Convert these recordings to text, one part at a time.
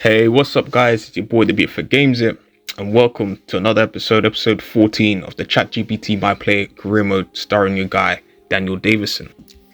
Hey, what's up, guys? It's your boy, the Beat for Games here, and welcome to another episode 14 of the GPT My career mode, starring your guy, Davidson.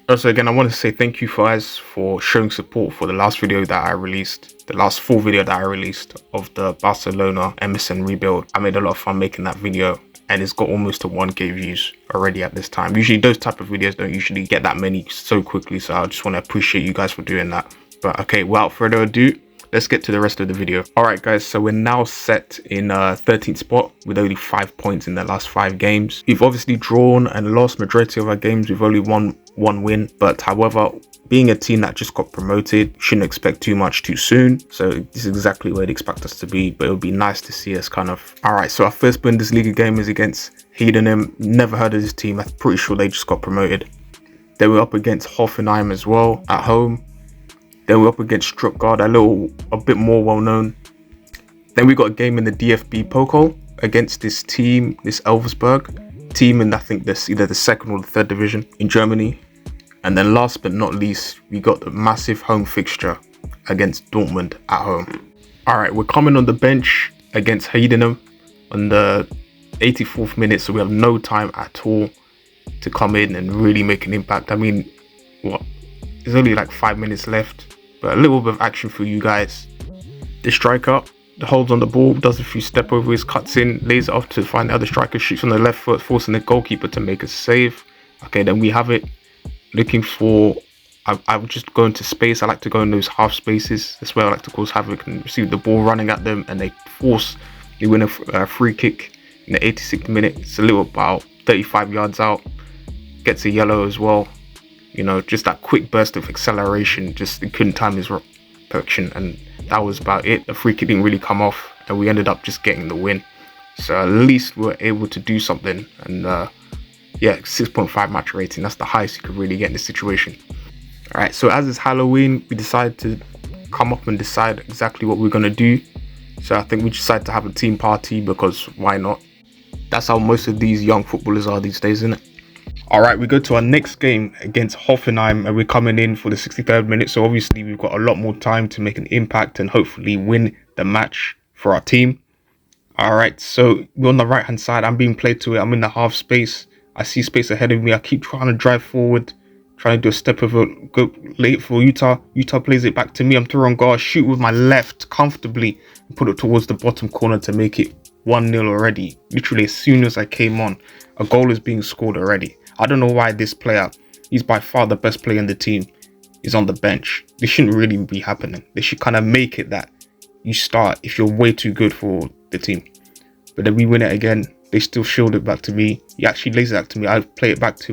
Also, again, I want to say thank you guys for showing support for the last video that I released, the last full video that I released of the Barcelona MSN rebuild. I made a lot of fun making that video, and it's got almost to 1K views already at this time. Usually, those type of videos don't usually get that many so quickly, so I just want to appreciate you guys for doing that. But okay, without further ado, let's get to the rest of the video. Alright guys, so we're now set in 13th spot with only 5 points in the last 5 games. We've obviously drawn and lost majority of our games. We've only won one win, but however, being a team that just got promoted, shouldn't expect too much too soon. So this is exactly where they'd expect us to be, but it would be nice to see us kind of... Alright, so our first Bundesliga game is against Heidenheim. Never heard of this team. I'm pretty sure they just got promoted. They were up against Hoffenheim as well at home. Then we're up against Stuttgart, a bit more well-known. Then we got a game in the DFB Pokal against this team, this Elversberg team, and I think this either the second or the third division in Germany. And then last but not least, we got the massive home fixture against Dortmund at home. All right, we're coming on the bench against Heidenheim on the 84th minute, so we have no time at all to come in and really make an impact. I mean, what? There's only like 5 minutes left. But a little bit of action for you guys. The striker holds on the ball, does a few step overs, cuts in, lays it off to find the other striker, shoots on the left foot, forcing the goalkeeper to make a save. Okay, then we have it. Looking for... I would just go into space. I like to go in those half spaces. That's where I like to cause havoc and receive the ball running at them, and they win a free kick in the 86th minute. It's a little about 35 yards out. Gets a yellow as well. You know, just that quick burst of acceleration, just he couldn't time his perfection, and that was about it. The free kick didn't really come off, and we ended up just getting the win. So at least we're able to do something, and yeah, 6.5 match rating, that's the highest you could really get in this situation. Alright, so as it's Halloween, we decided to come up and decide exactly what we're going to do. So I think we decided to have a team party, because why not? That's how most of these young footballers are these days, isn't it? Alright, we go to our next game against Hoffenheim, and we're coming in for the 63rd minute, so obviously we've got a lot more time to make an impact and hopefully win the match for our team. Alright, so we're on the right hand side. I'm being played to it. I'm in the half space. I see space ahead of me. I keep trying to drive forward, trying to do a step over, go late for Utah. Utah plays it back to me. I'm through on guard, shoot with my left comfortably, and put it towards the bottom corner to make it 1-0 already. Literally as soon as I came on, a goal is being scored already. I don't know why this player, he's by far the best player in the team, is on the bench. This shouldn't really be happening. They should kind of make it that you start if you're way too good for the team. But then we win it again. They still shield it back to me. He actually lays it back to me. I play it back to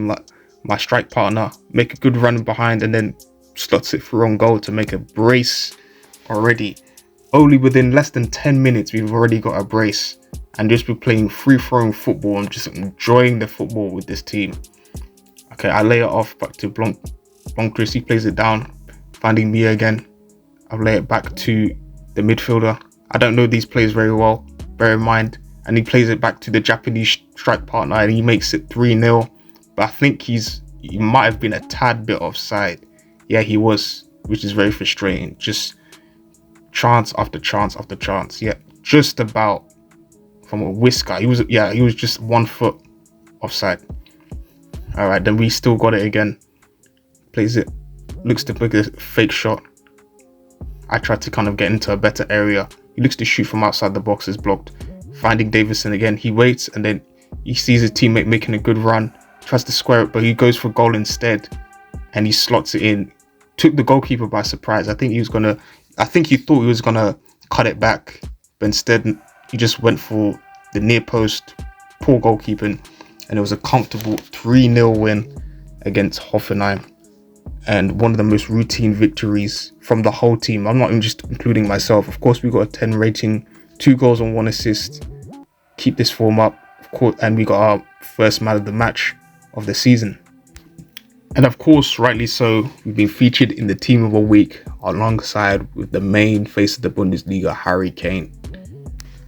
my strike partner, make a good run behind, and then slots it for on goal to make a brace already. Only within less than 10 minutes, we've already got a brace. And just be playing free-flowing football and just enjoying the football with this team. Okay, I lay it off back to Chris. He plays it down, finding me again. I'll lay it back to the midfielder. I don't know these players very well, bear in mind. And he plays it back to the Japanese strike partner, and he makes it 3-0. But I think he might have been a tad bit offside. Yeah, he was, which is very frustrating. Just chance after chance after chance. Yeah, just about. From a whisker, he was just 1 foot offside. All right, then we still got it again. Plays it, looks to make a fake shot. I tried to kind of get into a better area. He looks to shoot from outside the box, is blocked. Finding Davidson again, he waits, and then he sees his teammate making a good run, tries to square it, but he goes for goal instead, and he slots it in. Took the goalkeeper by surprise. I think he thought he was gonna cut it back, but instead he just went for the near post, poor goalkeeping, and it was a comfortable 3-0 win against Hoffenheim, and one of the most routine victories from the whole team. I'm not even just including myself. Of course, we got a 10 rating, 2 goals and 1 assist. Keep this form up, of course, and we got our first man of the match of the season. And of course, rightly so, we've been featured in the Team of the Week alongside with the main face of the Bundesliga, Harry Kane.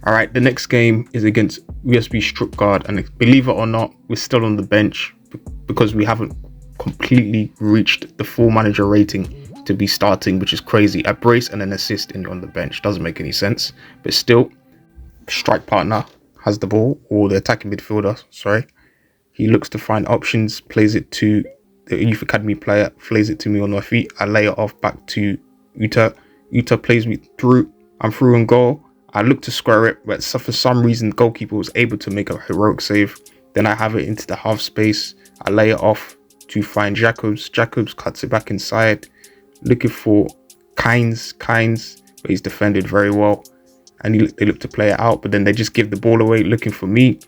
Alright, the next game is against USB Stuttgart, and believe it or not, we're still on the bench because we haven't completely reached the full manager rating to be starting, which is crazy. A brace and an assist and you're on the bench. Doesn't make any sense. But still, strike partner has the ball, or the attacking midfielder, sorry. He looks to find options, plays it to the youth academy player, plays it to me on my feet. I lay it off back to Uta. Uta plays me through. I'm through and goal. I look to square it, but for some reason, the goalkeeper was able to make a heroic save. Then I have it into the half space. I lay it off to find Jacobs. Jacobs cuts it back inside, looking for Kynes, but he's defended very well. And they look to play it out, but then they just give the ball away, looking for me.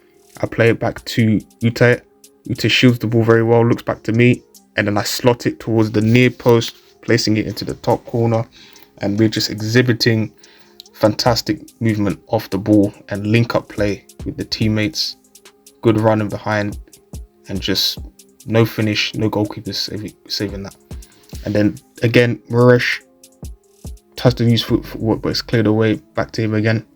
I play it back to Uta. Uta shields the ball very well, looks back to me, and then I slot it towards the near post, placing it into the top corner. And we're just exhibiting fantastic movement off the ball and link up play with the teammates. Good running behind, and just no finish, no goalkeeper saving that. And then again, Muresh has to use footwork, but it's cleared away. Back to him again.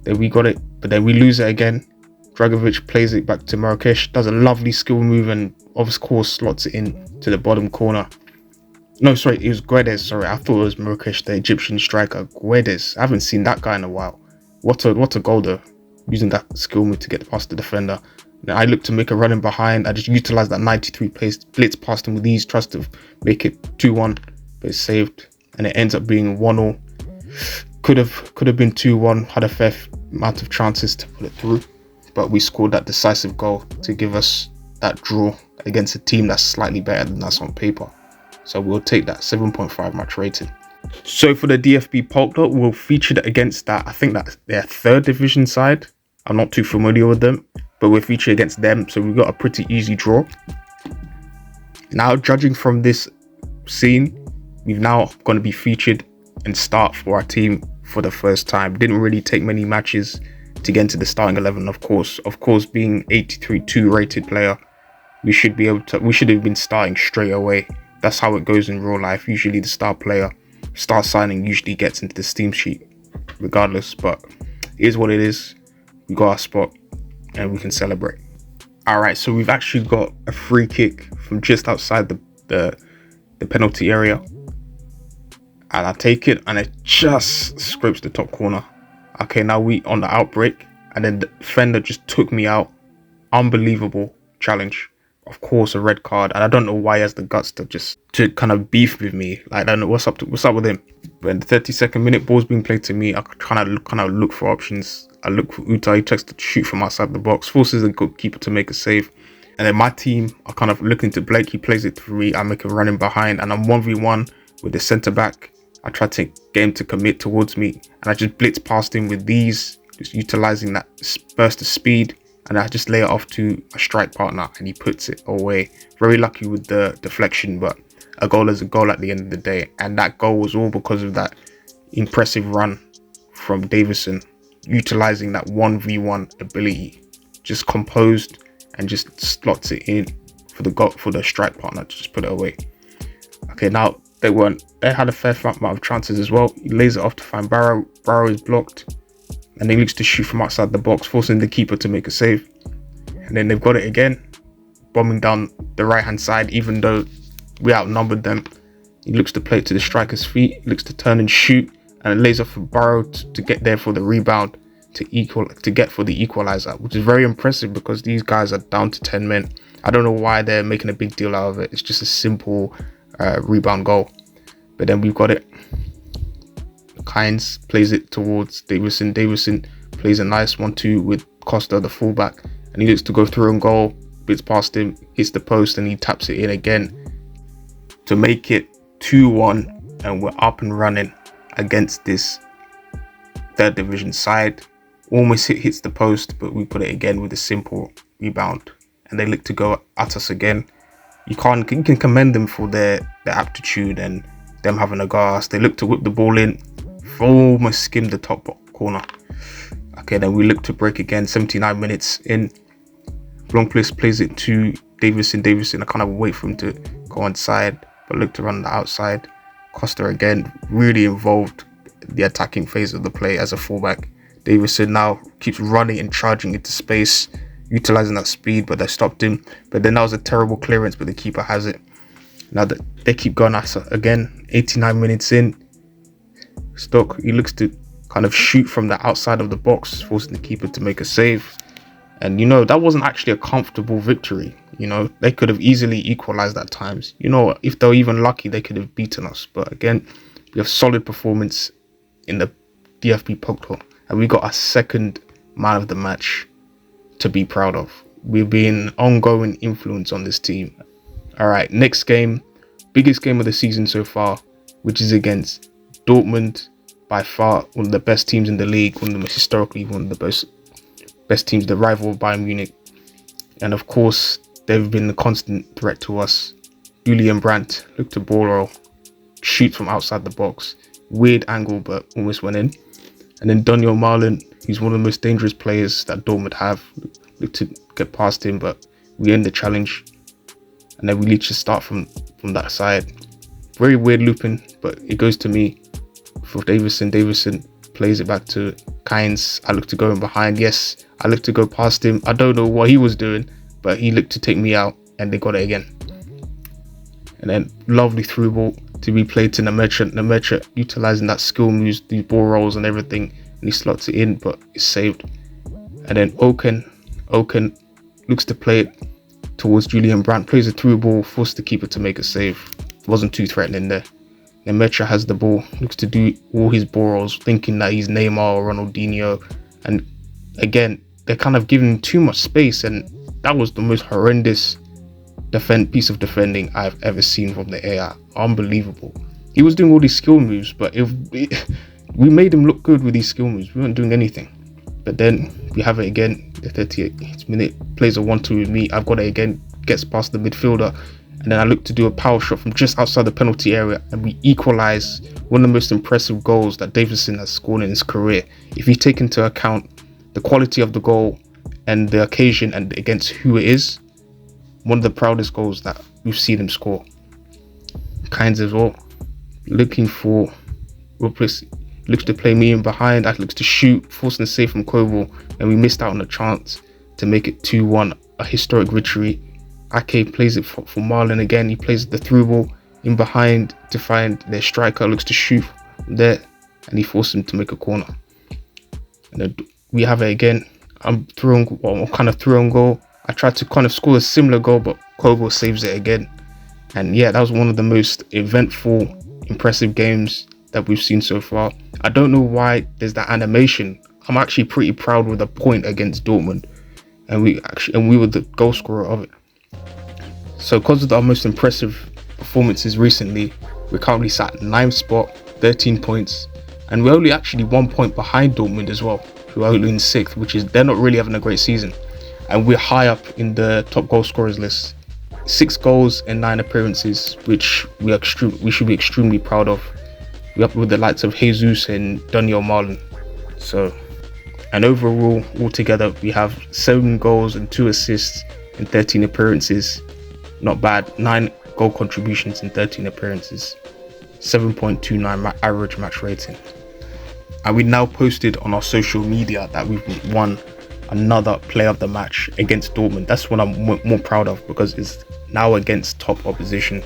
Then we got it, but then we lose it again. Dragovic plays it back to Marrakesh, does a lovely skill move, and of course slots it in to the bottom corner. No, sorry, it was Guedes. Sorry, I thought it was Marrakesh, the Egyptian striker. Guedes. I haven't seen that guy in a while. What a goal though, using that skill move to get past the defender. Then I look to make a run in behind. I just utilized that 93 pace, blitz past him with ease, trust to make it 2-1, but it's saved, and it ends up being 1-0. Could have been 2-1, had a fair amount of chances to put it through, but we scored that decisive goal to give us that draw against a team that's slightly better than us on paper. So we'll take that 7.5 match rating. So for the DFB Polk, we'll feature it against that. I think that's their third division side. I'm not too familiar with them, but we'll feature against them. So we've got a pretty easy draw. Now, judging from this scene, we've now going to be featured and start for our team for the first time. Didn't really take many matches to get into the starting 11. Of course, being 83-2 rated player, we should have been starting straight away. That's how it goes in real life. Usually the star signing usually gets into the steam sheet regardless, but it is what it is. We got our spot and we can celebrate. All right, so we've actually got a free kick from just outside the penalty area, and I take it and it just scrapes the top corner. Okay, now we on the outbreak, and then the defender just took me out. Unbelievable challenge. Of course, a red card, and I don't know why he has the guts to kind of beef with me. Like, I don't know what's up with him. But in the 32nd minute, ball's being played to me. I kind of look for options. I look for Uta. He tries to shoot from outside the box, forces the goalkeeper to make a save. And then my team are kind of looking to Blake. He plays it through me. I make a run in behind, and I'm 1v1 with the centre back. I try to get him to commit towards me, and I just blitz past him with these, just utilizing that burst of speed. And I just lay it off to a strike partner, and he puts it away. Very lucky with the deflection, but a goal is a goal at the end of the day. And that goal was all because of that impressive run from Davidson, utilizing that 1v1 ability, just composed and just slots it in for the strike partner to just put it away. Okay, now they had a fair amount of chances as well. He lays it off to find Barrow. Barrow is blocked, and he looks to shoot from outside the box, forcing the keeper to make a save. And then they've got it again, bombing down the right hand side, even though we outnumbered them. He looks to play it to the striker's feet, he looks to turn and shoot, and it lays off for Barrow to get there for the rebound, to get for the equalizer, which is very impressive because these guys are down to 10 men. I don't know why they're making a big deal out of it. It's just a simple rebound goal. But then we've got it. Kynes plays it towards Davidson. Davidson plays a nice 1-2 with Costa, the fullback, and he looks to go through and goal. Bits past him, hits the post, and he taps it in again to make it 2-1, and we're up and running against this third division side. Almost hits the post, but we put it again with a simple rebound, and they look to go at us again. You can commend them for their aptitude and them having a go at us. They look to whip the ball in, almost skimmed the top corner. Okay, then we look to break again. 79 minutes in, Blomqvist plays it to Davidson. I kind of wait for him to go inside, but look to run the outside. Costa again, really involved the attacking phase of the play as a fullback. Davidson now keeps running and charging into space, utilizing that speed, but they stopped him. But then that was a terrible clearance, but the keeper has it. Now that they keep going at it again, 89 minutes in, Stoke, he looks to kind of shoot from the outside of the box, forcing the keeper to make a save. And, that wasn't actually a comfortable victory. They could have easily equalized at times. If they were even lucky, they could have beaten us. But again, we have solid performance in the DFB Pokal. And we got a second man of the match to be proud of. We've been ongoing influence on this team. All right, next game, biggest game of the season so far, which is against Dortmund, by far one of the best teams in the league, one of the most historically one of the best teams, the rival of Bayern Munich. And of course, they've been a constant threat to us. Julian Brandt looked to ball roll, shoot from outside the box, weird angle, but almost went in. And then Daniel Marlin, who's one of the most dangerous players that Dortmund have, looked to get past him, but we end the challenge. And then we literally start from that side. Very weird looping, but it goes to me for Davidson. Davidson plays it back to Kynes. I look to go in behind. Yes, I look to go past him. I don't know what he was doing, but he looked to take me out, and they got it again. And then lovely through ball to be played to Nemecha. Nemecha utilizing that skill moves, the ball rolls and everything, and he slots it in, but it's saved. And then Oken looks to play it towards Julian Brandt, plays a through ball, forced the keeper to make a save. Wasn't too threatening there. Nemecha has the ball, looks to do all his ball rolls, thinking that he's Neymar or Ronaldinho. And again, they're kind of giving him too much space, and that was the most horrendous piece of defending I've ever seen from the AI. Unbelievable. He was doing all these skill moves, but we made him look good with these skill moves. We weren't doing anything. But then we have it again, the 38th minute, plays a 1-2 with me. I've got it again, gets past the midfielder, and then I look to do a power shot from just outside the penalty area, and we equalize one of the most impressive goals that Davidson has scored in his career. If you take into account the quality of the goal and the occasion and against who it is, one of the proudest goals that we've seen him score. Kynes as well, looking for looks to play me in behind. I looks to shoot, forcing a save from Koval, and we missed out on a chance to make it 2-1, a historic victory. Ake plays it for Marlin again. He plays the through ball in behind to find their striker, looks to shoot there, and he forced him to make a corner. And then we have it again. I'm kind of through on goal. I tried to kind of score a similar goal, but Koval saves it again. And yeah, that was one of the most eventful, impressive games that we've seen so far. I don't know why there's that animation. I'm actually pretty proud with a point against Dortmund, and we were the goal scorer of it. So because of our most impressive performances recently, we're currently sat 9th spot, 13 points, and we're only actually 1 point behind Dortmund as well, who are only in 6th, which is they're not really having a great season. And we're high up in the top goal scorers list. 6 goals in 9 appearances, which we should be extremely proud of. We're up with the likes of Jesus and Daniel Marlin. So, and overall, altogether, we have 7 goals and 2 assists in 13 appearances. Not bad. 9 goal contributions in 13 appearances. 7.29 average match rating. And we now posted on our social media that we've won another player of the match against Dortmund. That's what I'm more proud of, because it's now against top opposition.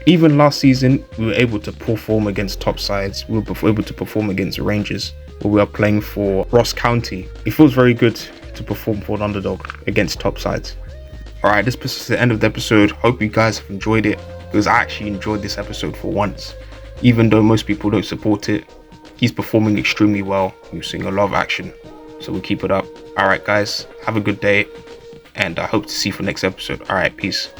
Even last season, we were able to perform against top sides. We were able to perform against Rangers, where we are playing for Ross County. It feels very good to perform for an underdog against top sides. Alright, this is the end of the episode. Hope you guys have enjoyed it, because I actually enjoyed this episode for once. Even though most people don't support it, he's performing extremely well. We're seeing a lot of action, so we'll keep it up. Alright guys, have a good day, and I hope to see you for the next episode. Alright, peace.